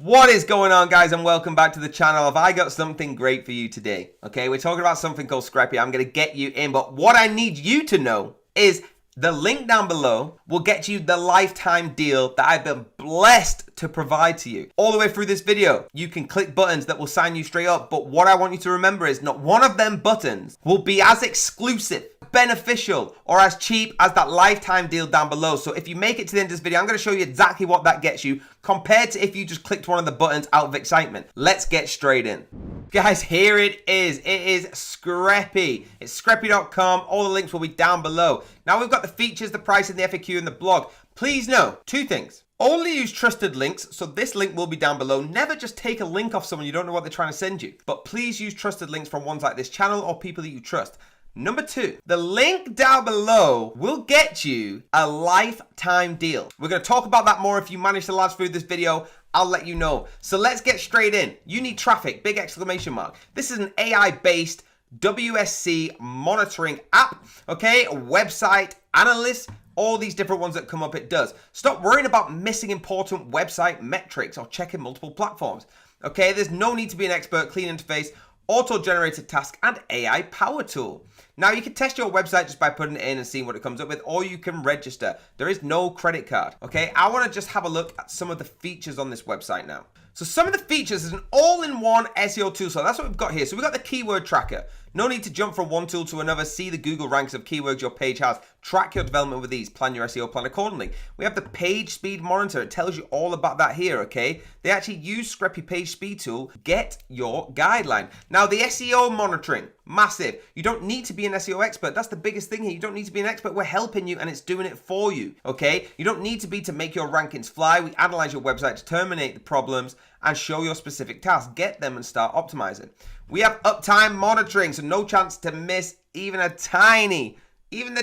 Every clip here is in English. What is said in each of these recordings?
What is going on, guys, and welcome back to the channel. Have I got something great for you today? Okay, we're talking about something called Screpy. I'm going to get you in, but what I need you to know is the link down below will get you the lifetime deal that I've been blessed to provide to you. All the way through this video, you can click buttons that will sign you straight up, but what I want you to remember is not one of them buttons will be as exclusive, beneficial, or as cheap as that lifetime deal down below. So if you make it to the end of this video, I'm going to show you exactly what that gets you compared to if you just clicked one of the buttons out of excitement. Let's get straight in. Guys, here it is. It is Screpy. It's screpy.com. All the links will be down below. Now we've got the features, the price, and the FAQ and the blog. Please know two things. Only use trusted links, so this link will be down below. Never just take a link off someone you don't know what they're trying to send you. But please use trusted links from ones like this channel or people that you trust. Number two, the link down below will get you a lifetime deal. We're going to talk about that more. If you manage to last through this video, I'll let you know. So let's get straight in. You need traffic, big exclamation mark. This is an AI-based WSC monitoring app, okay? A website analyst, all these different ones that come up, it does. Stop worrying about missing important website metrics or checking multiple platforms, okay? There's no need to be an expert, clean interface, auto-generated task, and AI power tool. Now, you can test your website just by putting it in and seeing what it comes up with, or you can register. There is no credit card, okay? I want to just have a look at some of the features on this website now. So some of the features is an all-in-one SEO tool. So that's what we've got here. So we've got the keyword tracker. No need to jump from one tool to another. See the Google ranks of keywords your page has. Track your development with these. Plan your SEO plan accordingly. We have the PageSpeed monitor. It tells you all about that here, okay? They actually use Screpy PageSpeed tool. Get your guideline. Now, the SEO monitoring, massive. You don't need to be an SEO expert. That's the biggest thing here. You don't need to be an expert. We're helping you and it's doing it for you, okay? You don't need to be to make your rankings fly. We analyze your website to terminate the problems and show your specific tasks. Get them and start optimizing. We have uptime monitoring, so no chance to miss even the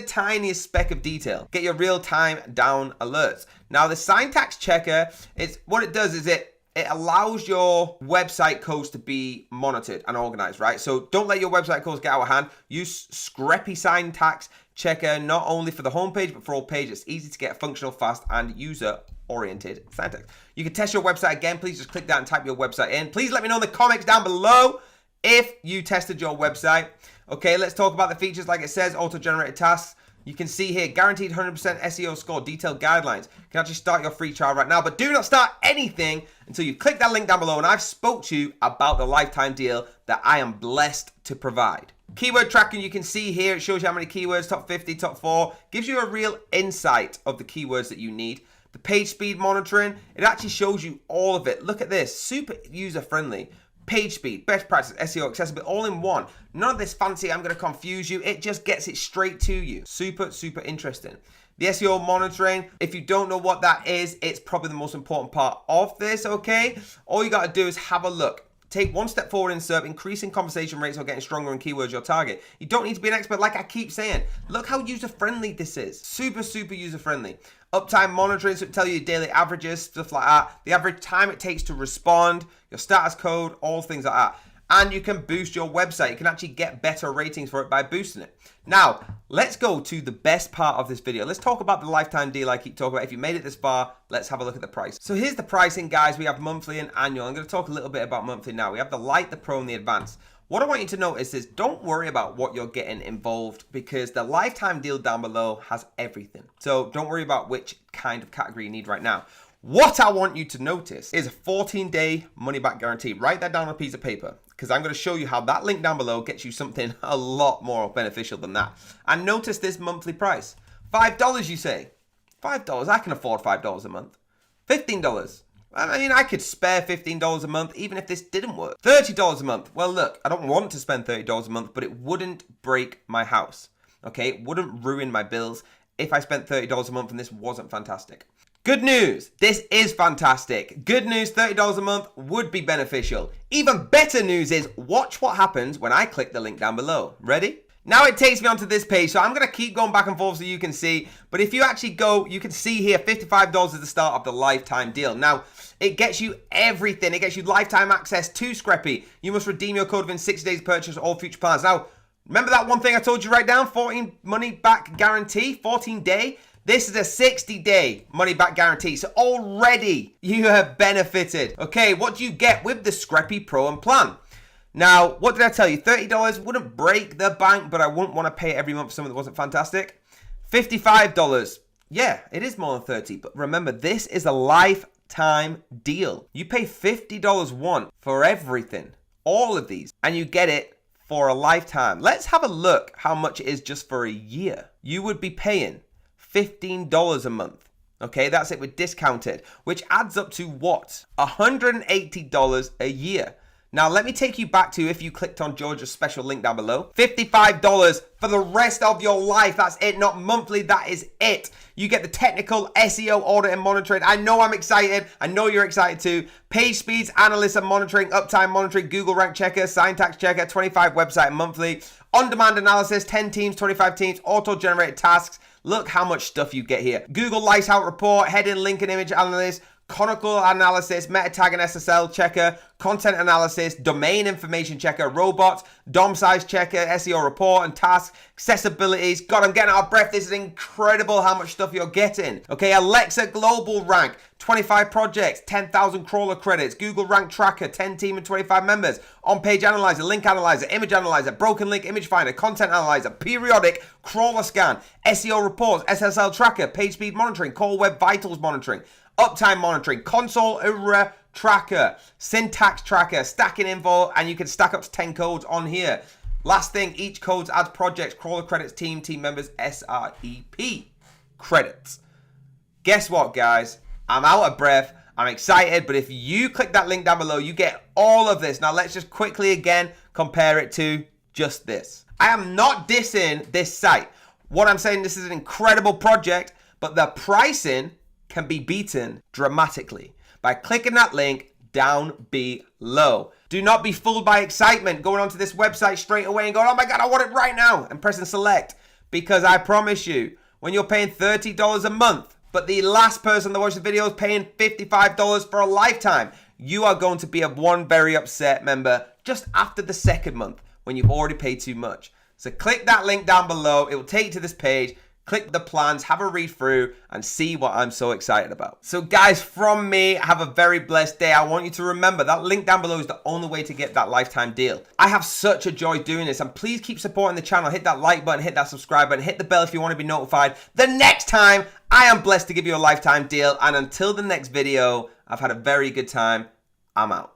tiniest speck of detail. Get your real-time down alerts. Now, the syntax checker, what it does is it allows your website codes to be monitored and organized, right? So don't let your website codes get out of hand. Use Screpy syntax checker not only for the homepage, but for all pages. It's easy to get functional, fast, and user-oriented syntax. You can test your website again. Please just click that and type your website in. Please let me know in the comments down below if you tested your website. Okay, let's talk about the features. Like it says, auto-generated tasks. You can see here, guaranteed 100% SEO score, detailed guidelines. You can actually start your free trial right now, but do not start anything until you click that link down below and I've spoke to you about the lifetime deal that I am blessed to provide. Keyword tracking, you can see here, it shows you how many keywords, top 50, top 4, gives you a real insight of the keywords that you need. The page speed monitoring, it actually shows you all of it. Look at this, super user-friendly. Page speed, best practice, SEO accessibility, all in one. None of this fancy, I'm going to confuse you. It just gets it straight to you. Super, super interesting. The SEO monitoring, if you don't know what that is, it's probably the most important part of this, okay? All you got to do is have a look. Take one step forward in SERP, increasing conversation rates or getting stronger in keywords your target. You don't need to be an expert, like I keep saying. Look how user-friendly this is. Super, super user-friendly. Uptime monitoring, so it tells you your daily averages, stuff like that. The average time it takes to respond, your status code, all things like that. And you can boost your website. You can actually get better ratings for it by boosting it. Now, let's go to the best part of this video. Let's talk about the lifetime deal I keep talking about. If you made it this far, let's have a look at the price. So here's the pricing, guys. We have monthly and annual. I'm going to talk a little bit about monthly now. We have the Lite, the Pro, and the Advanced. What I want you to notice is don't worry about what you're getting involved because the lifetime deal down below has everything. So don't worry about which kind of category you need right now. What I want you to notice is a 14-day money-back guarantee. Write that down on a piece of paper because I'm going to show you how that link down below gets you something a lot more beneficial than that. And notice this monthly price. $5, you say? $5? I can afford $5 a month. $15. I mean, I could spare $15 a month even if this didn't work. $30 a month. Well, look, I don't want to spend $30 a month, but it wouldn't break my house. Okay? It wouldn't ruin my bills if I spent $30 a month and this wasn't fantastic. Good news, this is fantastic. Good news, $30 a month would be beneficial. Even better news is watch what happens when I click the link down below. Ready? Now it takes me onto this page, so I'm going to keep going back and forth so you can see. But if you actually go, you can see here $55 is the start of the lifetime deal. Now, it gets you everything. It gets you lifetime access to Screpy. You must redeem your code within 60 days purchase all future plans. Now, remember that one thing I told you right down? 14 money back guarantee, 14 day? This is a 60-day money-back guarantee, so already you have benefited. Okay, what do you get with the Screpy Pro and Plan? Now, what did I tell you? $30 wouldn't break the bank, but I wouldn't want to pay it every month for something that wasn't fantastic. $55. Yeah, it is more than $30, but remember, this is a lifetime deal. You pay $50 once for everything, all of these, and you get it for a lifetime. Let's have a look how much it is just for a year. You would be paying $15 a month. Okay, that's it with discounted, which adds up to what? $180 a year. Now, let me take you back to if you clicked on George's special link down below. $55 for the rest of your life. That's it, not monthly. That is it. You get the technical SEO audit and monitoring. I know I'm excited. I know you're excited too. PageSpeed's analysis and monitoring, Uptime monitoring, Google rank checker, syntax checker, 25 website monthly, on-demand analysis, 10 teams, 25 teams, auto-generated tasks. Look how much stuff you get here. Google Lights-Out report, heading, link, and image analysis, canonical analysis, meta tag and SSL checker, content analysis, domain information checker, robots, DOM size checker, SEO report and tasks, accessibilities. God, I'm getting out of breath. This is incredible how much stuff you're getting. Okay, Alexa global rank, 25 projects, 10,000 crawler credits, Google rank tracker, 10 team and 25 members, on-page analyzer, link analyzer, image analyzer, broken link image finder, content analyzer, periodic crawler scan, SEO reports, SSL tracker, page speed monitoring, core web vitals monitoring, Uptime monitoring, console error tracker, syntax tracker, stacking info, and you can stack up to 10 codes on here. Last thing, each code adds projects, crawler credits, team members, SREP credits. Guess what, guys? I'm out of breath. I'm excited, but if you click that link down below, you get all of this. Now, let's just quickly again compare it to just this. I am not dissing this site. What I'm saying, this is an incredible project, but the pricing can be beaten dramatically by clicking that link down below. Do not be fooled by excitement going onto this website straight away and going, oh my God, I want it right now, and pressing select, because I promise you, when you're paying $30 a month, but the last person that watched the video is paying $55 for a lifetime, you are going to be one very upset member just after the second month when you've already paid too much. So click that link down below. It will take you to this page. Click the plans, have a read through, and see what I'm so excited about. So guys, from me, have a very blessed day. I want you to remember that link down below is the only way to get that lifetime deal. I have such a joy doing this, and please keep supporting the channel. Hit that like button, hit that subscribe button, hit the bell if you want to be notified the next time I am blessed to give you a lifetime deal. And until the next video, I've had a very good time. I'm out.